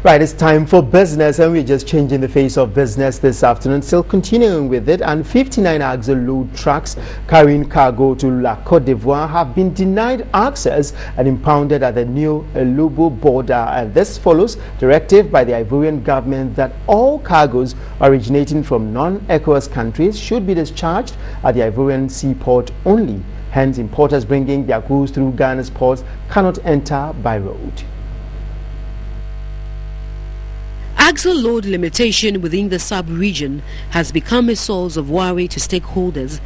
Right, it's time for business, and we're just changing the face of business this afternoon, still continuing with it. And 59 axle load trucks carrying cargo to La Côte d'Ivoire have been denied access and impounded at the new Lobo border. And this follows directive by the Ivorian government that all cargoes originating from non-ECOWAS countries should be discharged at the Ivorian seaport only. Hence, importers bringing their goods through Ghana's ports cannot enter by road. Axle load limitation within the sub-region has become a source of worry to stakeholders.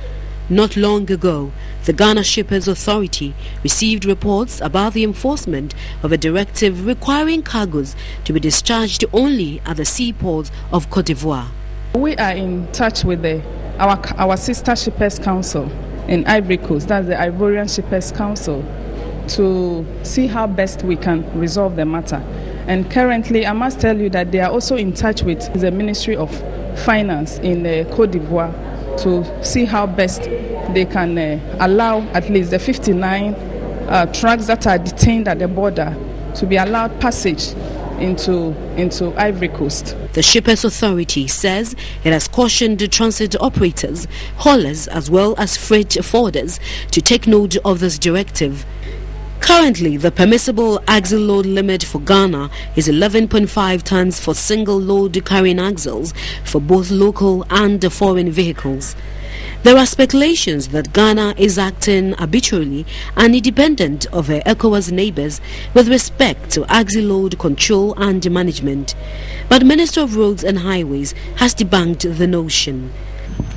Not long ago, the Ghana Shippers Authority received reports about the enforcement of a directive requiring cargoes to be discharged only at the seaports of Côte d'Ivoire. We are in touch with our sister Shippers Council in Ivory Coast, that's the Ivorian Shippers Council, to see how best we can resolve the matter. And currently, I must tell you that they are also in touch with the Ministry of Finance in Côte d'Ivoire to see how best they can allow at least the 59 trucks that are detained at the border to be allowed passage into Ivory Coast. The Shippers Authority says it has cautioned the transit operators, haulers as well as freight forwarders to take note of this directive. Currently, the permissible axle load limit for Ghana is 11.5 tons for single load carrying axles for both local and foreign vehicles. There are speculations that Ghana is acting arbitrarily and independent of her ECOWAS neighbors with respect to axle load control and management. But Minister of Roads and Highways has debunked the notion.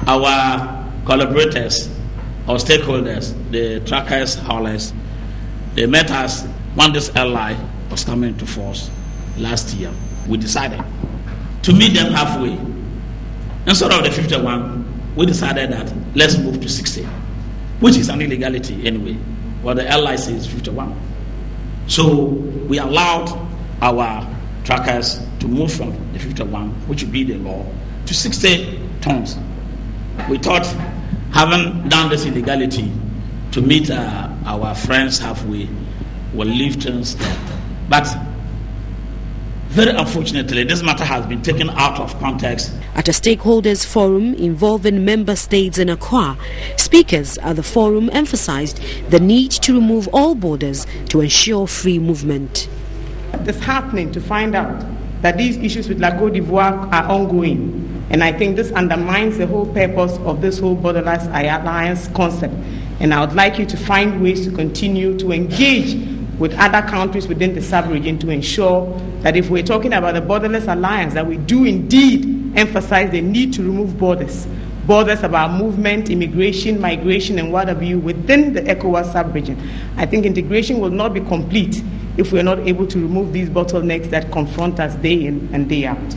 Our collaborators, our stakeholders, the truckers, haulers, they met us when this LI was coming into force last year. We decided to meet them halfway. Instead of the 51, we decided that let's move to 60, which is an illegality anyway. What the LI says is 51. So we allowed our truckers to move from the 51, which would be the law, to 60 tons. We thought, having done this illegality, to meet our friends halfway will leave things there. But very unfortunately, this matter has been taken out of context. At a stakeholders forum involving member states in Accra, speakers at the forum emphasized the need to remove all borders to ensure free movement. It's happening to find out that these issues with La Côte d'Ivoire are ongoing. And I think this undermines the whole purpose of this whole borderless alliance concept. And I would like you to find ways to continue to engage with other countries within the sub-region to ensure that if we're talking about the borderless alliance, that we do indeed emphasize the need to remove borders about movement, immigration, migration, and what have you within the ECOWAS sub-region. I think integration will not be complete if we're not able to remove these bottlenecks that confront us day in and day out.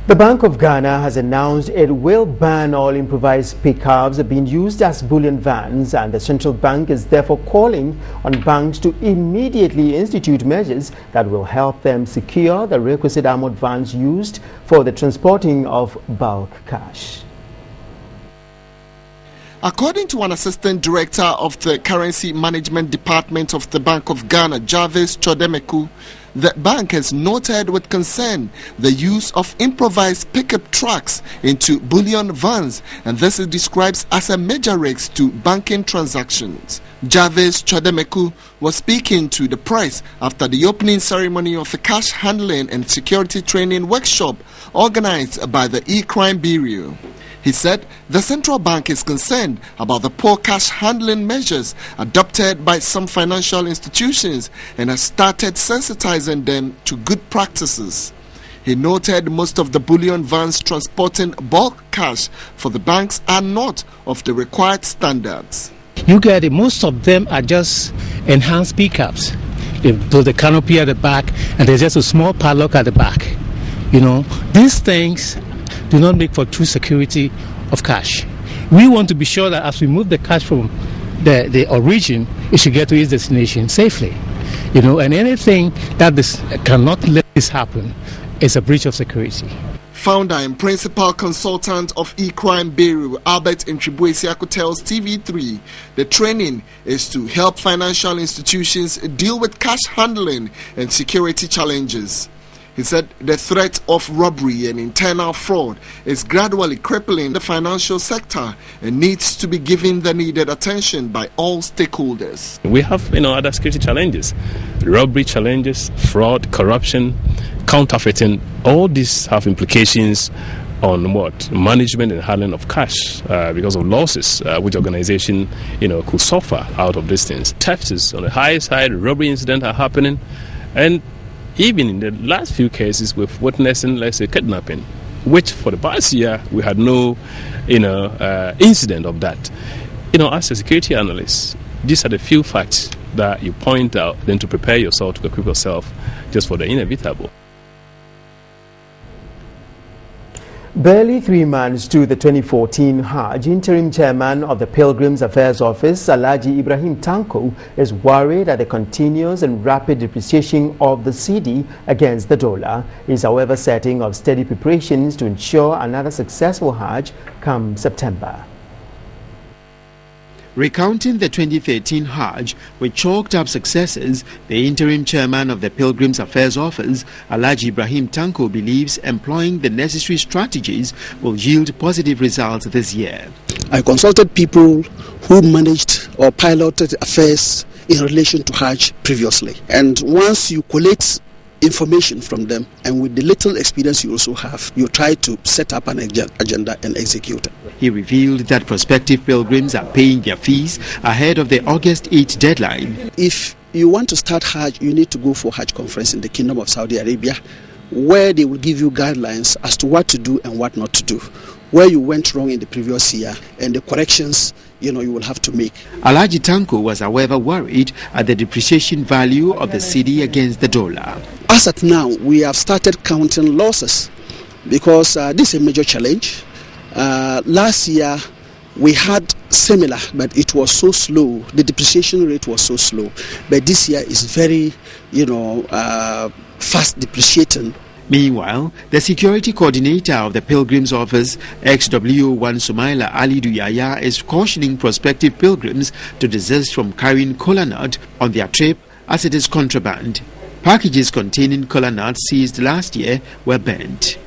The Bank of Ghana has announced it will ban all improvised pickups being used as bullion vans, and the central bank is therefore calling on banks to immediately institute measures that will help them secure the requisite armored vans used for the transporting of bulk cash. According to an assistant director of the Currency Management Department of the Bank of Ghana, Jarvis Chodemeku, the bank has noted with concern the use of improvised pickup trucks into bullion vans, and this is described as a major risk to banking transactions. Jarvis Chodemeku was speaking to the press after the opening ceremony of a cash handling and security training workshop organized by the E-Crime Bureau. He said the central bank is concerned about the poor cash handling measures adopted by some financial institutions and has started sensitizing them to good practices. He noted most of the bullion vans transporting bulk cash for the banks are not of the required standards. You get it, most of them are just enhanced pickups. There's the canopy at the back and there's just a small padlock at the back. You know, these things do not make for true security of cash. We want to be sure that as we move the cash from the origin, it should get to its destination safely. You know, and anything that cannot let this happen is a breach of security. Founder and principal consultant of E-Crime Bureau, Albert Ntribuesiako, tells TV3 the training is to help financial institutions deal with cash handling and security challenges. He said the threat of robbery and internal fraud is gradually crippling the financial sector and needs to be given the needed attention by all stakeholders. We have other security challenges, robbery challenges, fraud, corruption, counterfeiting. All these have implications on what? Management and handling of cash because of losses which organization could suffer out of these things. Theft is on the high side, robbery incidents are happening, and even in the last few cases we've witnessing, let's say, kidnapping, which for the past year we had no incident of that. As a security analyst, these are the few facts that you point out, then to prepare yourself, to equip yourself just for the inevitable. Barely 3 months to the 2014 Hajj, interim chairman of the Pilgrims Affairs Office, Alhaji Ibrahim Tanko, is worried at the continuous and rapid depreciation of the cedi against the dollar. He is, however, setting up steady preparations to ensure another successful Hajj come September. Recounting the 2013 Hajj with chalked up successes, the interim chairman of the Pilgrims Affairs Office, Alhaji Ibrahim Tanko, believes employing the necessary strategies will yield positive results this year. I consulted people who managed or piloted affairs in relation to Hajj previously. And once you collect information from them, and with the little experience you also have, you try to set up an agenda and execute it. He revealed that prospective pilgrims are paying their fees ahead of the August 8 deadline. If you want to start Hajj, you need to go for Hajj conference in the Kingdom of Saudi Arabia, where they will give you guidelines as to what to do and what not to do, where you went wrong in the previous year, and the corrections you will have to make. Alhaji Tanko was, however, worried at the depreciation value of the cedi against the dollar. As at now, we have started counting losses because this is a major challenge. Last year, we had similar, but it was so slow. The depreciation rate was so slow. But this year is very, fast depreciating. Meanwhile, the security coordinator of the Pilgrims Office, XW1 Sumaila Ali Duyaya, is cautioning prospective pilgrims to desist from carrying kola nut on their trip as it is contraband. Packages containing kola nut seized last year were banned.